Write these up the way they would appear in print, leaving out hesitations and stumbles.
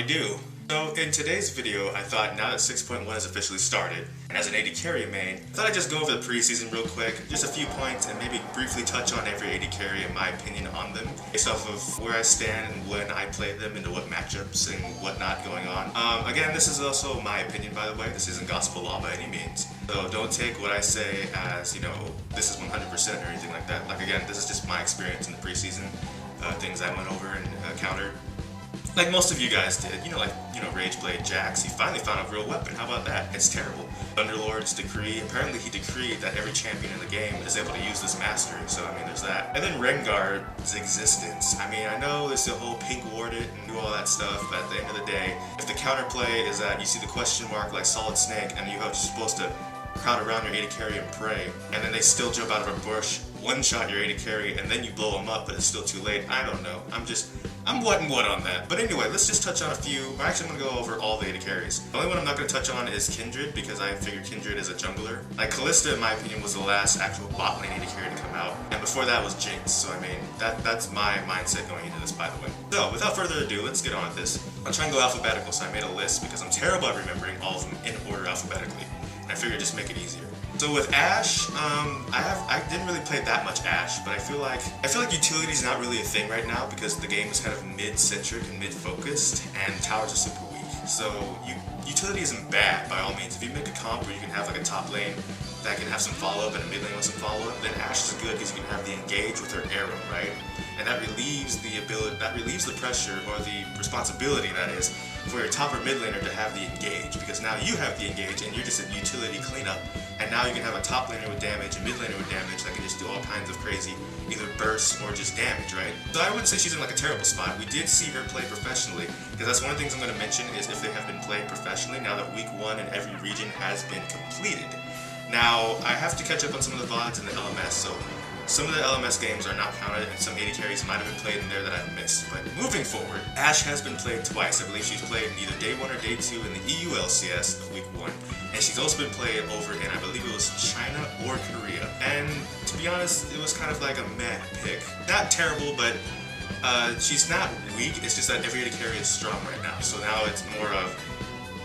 Howdy do. So in today's video, I thought now that 6.1 has officially started, and as an AD carry main, I thought I'd just go over the preseason real quick, just a few points, and maybe briefly touch on every AD carry and my opinion on them, based off of where I stand and when I play them, and what matchups and whatnot going on. Again, this is also my opinion, by the way. This isn't gospel law by any means. So don't take what I say as, this is 100% or anything like that. Like again, this is just my experience in the preseason, things I went over and countered. Like most of you guys did, Rageblade Jax, he finally found a real weapon. How about that? It's terrible. Thunderlord's Decree, apparently he decreed that every champion in the game is able to use this mastery, so there's that. And then Rengar's existence. I know there's the whole pink ward it and do all that stuff, but at the end of the day, if the counterplay is that you see the question mark like Solid Snake and you are supposed to crowd around your AD carry and pray, and then they still jump out of a bush, one-shot your AD carry, and then you blow them up, but it's still too late. I don't know. I'm what and what on that. But anyway, let's just touch on a few. Actually, I'm going to go over all the AD carries. The only one I'm not going to touch on is Kindred, because I figure Kindred is a jungler. Like, Kalista, in my opinion, was the last actual bot lane AD carry to come out. And before that was Jinx, so that's my mindset going into this, by the way. So, without further ado, let's get on with this. I'll try and go alphabetical, so I made a list, because I'm terrible at remembering all of them in order alphabetically. And I figured just make it easier. So with Ashe, I didn't really play that much Ashe, but I feel like utility is not really a thing right now because the game is kind of mid-centric and mid-focused, and towers are super weak. So utility isn't bad by all means. If you make a comp where you can have like a top lane that can have some follow-up and a mid lane with some follow-up, then Ashe is good because you can have the engage with her arrow, right? And that relieves the pressure or the responsibility, that is, for your top or mid laner to have the engage, because now you have the engage and you're just a utility cleanup, and now you can have a top laner with damage and mid laner with damage that can just do all kinds of crazy either bursts or just damage, right? So I wouldn't say she's in like a terrible spot. We did see her play professionally, because that's one of the things I'm going to mention is if they have been played professionally now that week 1 in every region has been completed. Now, I have to catch up on some of the VODs in the LMS, so some of the LMS games are not counted, and some AD carries might have been played in there that I've missed. But moving forward, Ashe has been played twice. I believe she's played in either Day 1 or Day 2 in the EU LCS of Week 1. And she's also been played over in, I believe it was China or Korea. And to be honest, it was kind of like a meh pick. Not terrible, but she's not weak. It's just that every AD carry is strong right now. So now it's more of,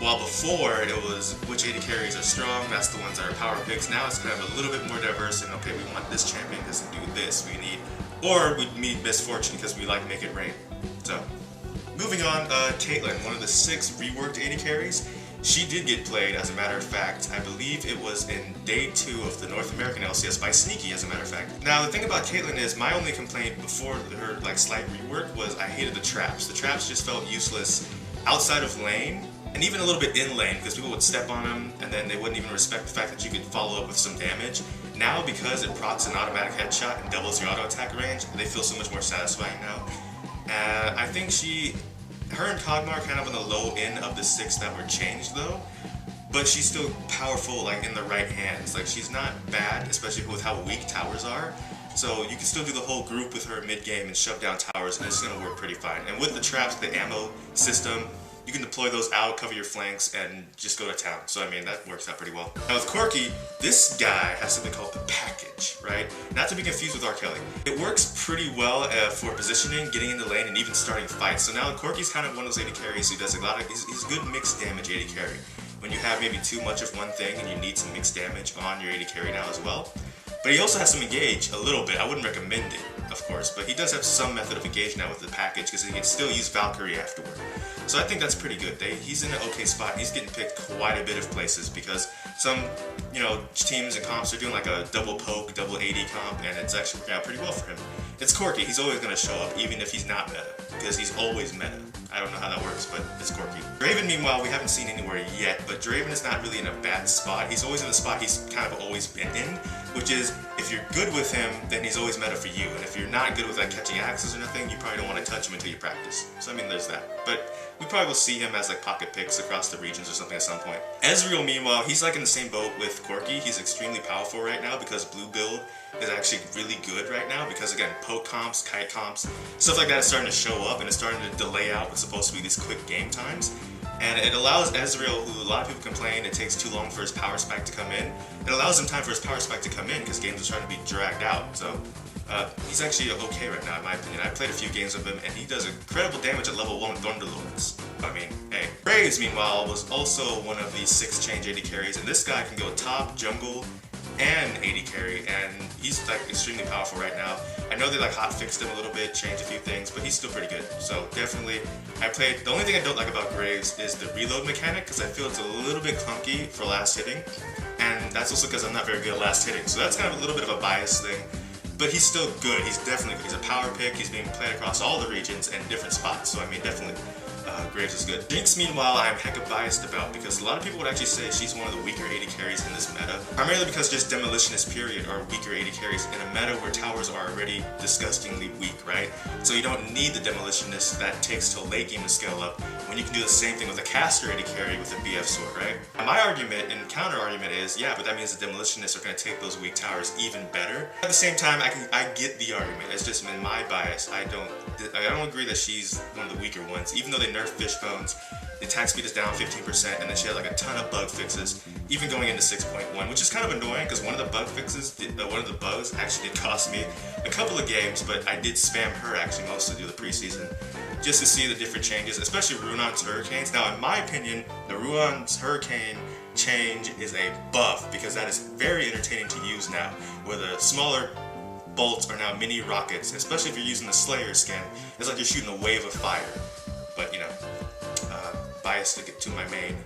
while before it was which AD carries are strong, that's the ones that are power picks. Now it's kind of a little bit more diverse and okay, we want this champion to do this, or we need misfortune because we like make it rain. So, moving on, Caitlyn, one of the 6 reworked AD carries, she did get played, as a matter of fact. I believe it was in Day 2 of the North American LCS by Sneaky, as a matter of fact. Now, the thing about Caitlyn is, my only complaint before her slight rework was I hated the traps. The traps just felt useless outside of lane, and even a little bit in lane, because people would step on them and then they wouldn't even respect the fact that you could follow up with some damage. Now, because it procs an automatic headshot and doubles your auto attack range, they feel so much more satisfying now. I think her and kog'maw are kind of on the low end of the 6 that were changed though, but she's still powerful like in the right hands. Like, she's not bad, especially with how weak towers are. So you can still do the whole group with her mid-game and shove down towers, and it's going to work pretty fine. And with the traps, the ammo system, you can deploy those out, cover your flanks, and just go to town. So that works out pretty well. Now with Corki, this guy has something called the package, right? Not to be confused with R. Kelly. It works pretty well for positioning, getting in the lane, and even starting fights. So now Corki's kind of one of those AD carries who does a lot of, he's good mixed damage AD carry. When you have maybe too much of one thing and you need some mixed damage on your AD carry now as well. But he also has some engage a little bit. I wouldn't recommend it, of course, but he does have some method of engage now with the package because he can still use Valkyrie afterward. So I think that's pretty good. He's in an okay spot. He's getting picked quite a bit of places because some, teams and comps are doing like a double poke, double AD comp, and it's actually working out pretty well for him. It's Corki. He's always going to show up, even if he's not meta, because he's always meta. I don't know how that works, but it's Corki. Draven, meanwhile, we haven't seen anywhere yet, but Draven is not really in a bad spot. He's always in the spot he's kind of always been in, which is, if you're good with him, then he's always meta for you. And if you're not good with like catching axes or nothing, you probably don't want to touch him until you practice. So there's that. But we probably will see him as like pocket picks across the regions or something at some point. Ezreal, meanwhile, he's like in the same boat with Corki. He's extremely powerful right now because blue build is actually really good right now because, again, poke comps, kite comps, stuff like that is starting to show up and it's starting to delay out what's supposed to be these quick game times. And it allows Ezreal, who a lot of people complain it takes too long for his power spike to come in, it allows him time for his power spike to come in because games are starting to be dragged out. So he's actually okay right now, in my opinion. I played a few games with him, and he does incredible damage at level 1 with Thunderlords. Graves, meanwhile, was also one of the 6 change AD carries, and this guy can go top, jungle, and AD carry, and he's like extremely powerful right now. I know they like hot fixed him a little bit, changed a few things, but he's still pretty good. So definitely, the only thing I don't like about Graves is the reload mechanic, because I feel it's a little bit clunky for last hitting, and that's also because I'm not very good at last hitting, so that's kind of a little bit of a bias thing. But he's still good. He's definitely good. He's a power pick. He's being played across all the regions and different spots. So I mean, definitely, Graves is good. Jinx, meanwhile, I'm hecka biased about, because a lot of people would actually say she's one of the weaker AD carries in this meta. Primarily because just Demolitionists, period, are weaker AD carries in a meta where towers are already disgustingly weak, right? So you don't need the Demolitionist that takes till late game to scale up, when you can do the same thing with a caster AD carry with a BF sword, right? And my argument and counter argument is, yeah, but that means the Demolitionists are going to take those weak towers even better. At the same time, I get the argument. It's just in my bias. I don't agree that she's one of the weaker ones. Even though they nerfed Fishbones, the attack speed is down 15%, and then she had like a ton of bug fixes, even going into 6.1, which is kind of annoying because one of the bug fixes, one of the bugs actually did cost me a couple of games, but I did spam her actually mostly through the preseason, just to see the different changes, especially Runon's Hurricanes. Now, in my opinion, the Runon's Hurricane change is a buff, because that is very entertaining to use now, where the smaller bolts are now mini rockets, especially if you're using the Slayer skin. It's like you're shooting a wave of fire. But, you know, biased to get to my main.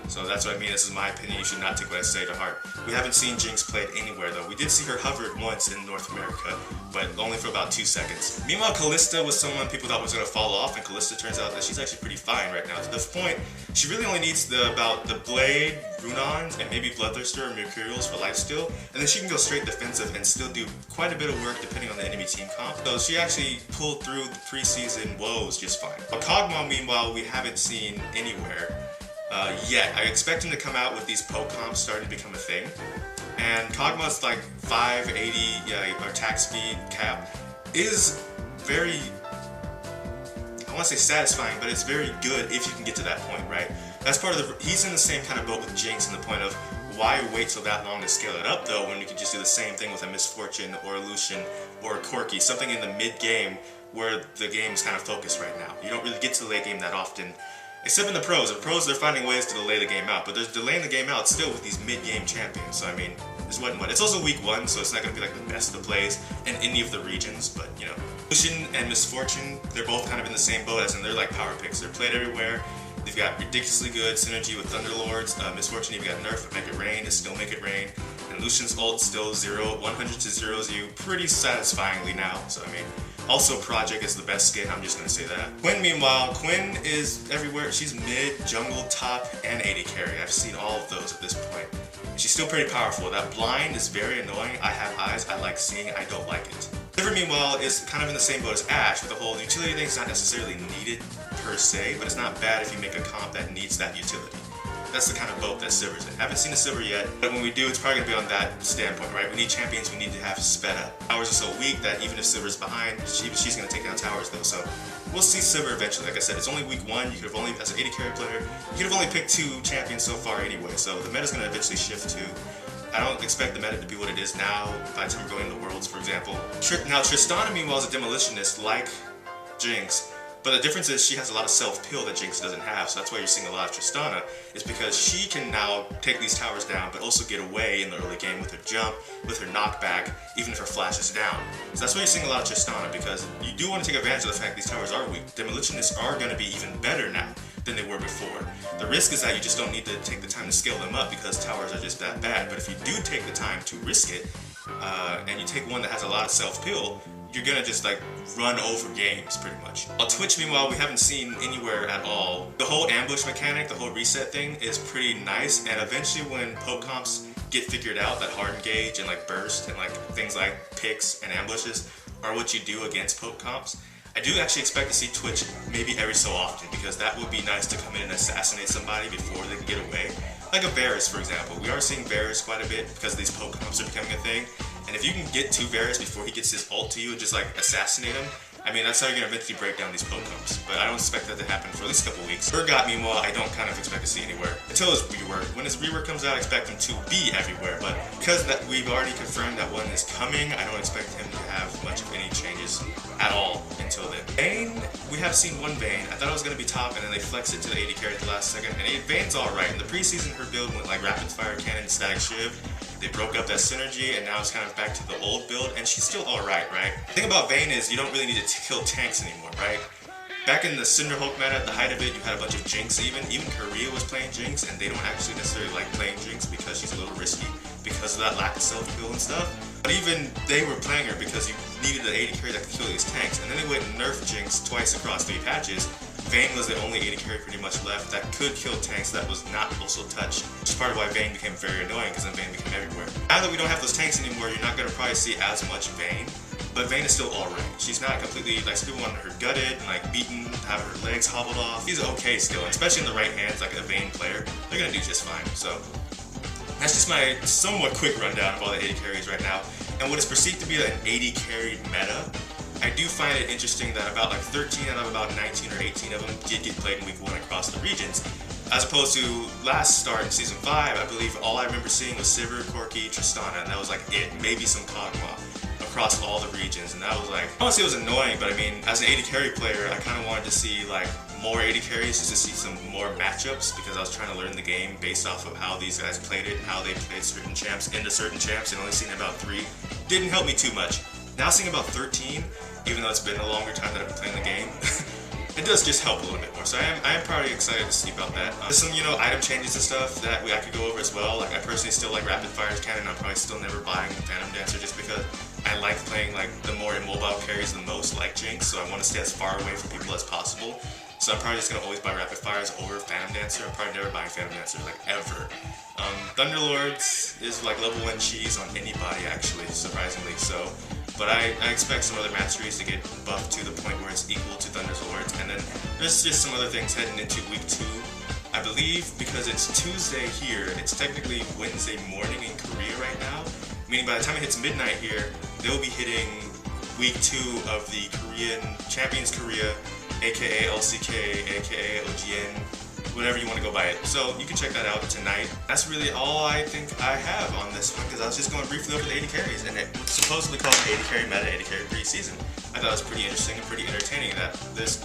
So that's what I mean. This is my opinion. You should not take what I say to heart. We haven't seen Jinx played anywhere, though. We did see her hovered once in North America, but only for about 2 seconds. Meanwhile, Callista was someone people thought was going to fall off, and Callista turns out that she's actually pretty fine right now. To the point, she really only needs about the Blade, Runons, and maybe Bloodthirster or Mercurials for lifesteal, and then she can go straight defensive and still do quite a bit of work depending on the enemy team comp. So she actually pulled through the preseason woes just fine. But kog'maw, meanwhile, we haven't seen anywhere yet. I expect him to come out with these poke comps starting to become a thing. And kog'maw's like 580 attack speed cap is very, I want to say satisfying, but it's very good if you can get to that point, right? That's part of he's in the same kind of boat with Jinx, in the point of why wait till that long to scale it up though, when you could just do the same thing with a Misfortune or a Lucian or a Corki, something in the mid game where the game's kind of focused right now. You don't really get to the late game that often. Except in the pros. The pros, they're finding ways to delay the game out, but they're delaying the game out still with these mid-game champions. So I mean, it's what and what. It's also week 1, so it's not going to be like the best of plays in any of the regions, but you know. Lucian and Misfortune, they're both kind of in the same boat, as in they're like power picks. They're played everywhere. They've got ridiculously good synergy with Thunderlords. Misfortune, you've got nerf, but Make It Rain is still Make It Rain. And Lucian's ult still 100 to 0s you pretty satisfyingly now, so I mean. Also, Project is the best skin, I'm just going to say that. Quinn, meanwhile, Quinn is everywhere. She's mid, jungle, top, and AD carry. I've seen all of those at this point. She's still pretty powerful. That blind is very annoying. I have eyes I like seeing, I don't like it. Sivir, meanwhile, is kind of in the same boat as Ashe, with the whole utility thing. It's not necessarily needed per se, but it's not bad if you make a comp that needs that utility. That's the kind of boat that Sivir's in. I haven't seen a Sivir yet, but when we do, it's probably going to be on that standpoint, right? We need champions we need to have sped up. Towers are so weak that even if Sivir's behind, she's going to take down towers though, so we'll see Sivir eventually. Like I said, it's only week 1, you could have only, as an AD carry player, you could have only picked 2 champions so far anyway, so the meta's going to eventually shift to, I don't expect the meta to be what it is now by the time we're going to the Worlds, for example. Now, Tristana, meanwhile, is a Demolitionist like Jinx, but the difference is she has a lot of self-peel that Jinx doesn't have, so that's why you're seeing a lot of Tristana, is because she can now take these towers down, but also get away in the early game with her jump, with her knockback, even if her flash is down. So that's why you're seeing a lot of Tristana, because you do want to take advantage of the fact these towers are weak. Demolitionists are going to be even better now than they were before. The risk is that you just don't need to take the time to scale them up because towers are just that bad, but if you do take the time to risk it, and you take one that has a lot of self-peel, you're gonna just like run over games pretty much. On Twitch, meanwhile, we haven't seen anywhere at all. The whole ambush mechanic, the whole reset thing is pretty nice, and eventually when poke comps get figured out, that hard engage and like burst and like things like picks and ambushes are what you do against poke comps, I do actually expect to see Twitch maybe every so often, because that would be nice to come in and assassinate somebody before they can get away. Like a Varus, for example. We are seeing Varus quite a bit because these poke comps are becoming a thing. And if you can get to Varus before he gets his ult to you and just like assassinate him, I mean, that's how you're going to eventually break down these poke comps. But I don't expect that to happen for at least a couple weeks. Urgot, meanwhile, I don't kind of expect to see anywhere until his rework. When his rework comes out, I expect him to be everywhere. But because that we've already confirmed that one is coming, I don't expect him to have much of any changes at all until then. Vayne we have seen one Vayne. I thought it was going to be top, and then they flexed it to the AD carry at the last second. And Vayne's alright. In the preseason, her build went like Rapid Fire Cannon, Static Shiv. They broke up that synergy, and now it's kind of back to the old build, and she's still alright, right? The thing about Vayne is you don't really need to kill tanks anymore, right? Back in the Cinder Hulk meta, at the height of it, you had a bunch of Jinx even Korea was playing Jinx, and they don't actually necessarily like playing Jinx because she's a little risky because of that lack of self-kill and stuff. But even they were playing her because you needed an AD carry that could kill these tanks, and then they went and nerfed Jinx twice across 3 patches. Vayne was the only AD carry pretty much left that could kill tanks that was not also touched, which is part of why Vayne became very annoying, because then Vayne became everywhere. Now that we don't have those tanks anymore, you're not going to probably see as much Vayne, but Vayne is still alright. She's not completely, like, some people want her gutted and like beaten, have her legs hobbled off. She's okay still, and especially in the right hands, like a Vayne player, they're going to do just fine. So that's just my somewhat quick rundown of all the AD carries right now. And what is perceived to be an AD carried meta, I do find it interesting that about like 13 out of about 19 or 18 of them did get played in week 1 across the regions. As opposed to last start in season 5, I believe all I remember seeing was Sivir, Corki, Tristana, and that was like it. Maybe some kog'maw across all the regions, and that was like, I don't say it was annoying, but I mean, as an AD carry player, I kind of wanted to see like more AD carries, just to see some more matchups, because I was trying to learn the game based off of how these guys played it, how they played certain champs into certain champs, and only seeing about 3 didn't help me too much. Now seeing about 13, even though it's been a longer time that I've been playing the game, it does just help a little bit more. So I am probably excited to see about that. There's some, item changes and stuff that I could go over as well. Like, I personally still like Rapid Fire's Cannon. I'm probably still never buying Phantom Dancer just because I like playing like the more immobile carries the most, like Jinx, so I want to stay as far away from people as possible. So I'm probably just going to always buy Rapid Fires over Phantom Dancer. I'm probably never buying Phantom Dancer, like, ever. Thunderlords is like level 1 cheese on anybody, actually, surprisingly so. But I expect some other masteries to get buffed to the point where it's equal to Thunderlords. And then there's just some other things heading into week 2. I believe because it's Tuesday here, it's technically Wednesday morning in Korea right now. Meaning by the time it hits midnight here, they'll be hitting week 2 of the Korean Champions Korea, aka LCK, aka OGN, whatever you want to go by it. So you can check that out tonight. That's really all I think I have on this one, because I was just going briefly over the AD carries, and it was supposedly called AD carry meta, AD carry preseason. I thought it was pretty interesting and pretty entertaining that this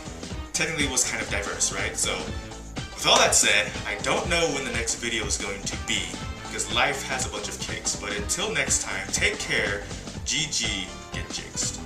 technically was kind of diverse, right? So with all that said, I don't know when the next video is going to be, because life has a bunch of kicks. But until next time, take care. GG, get jinxed.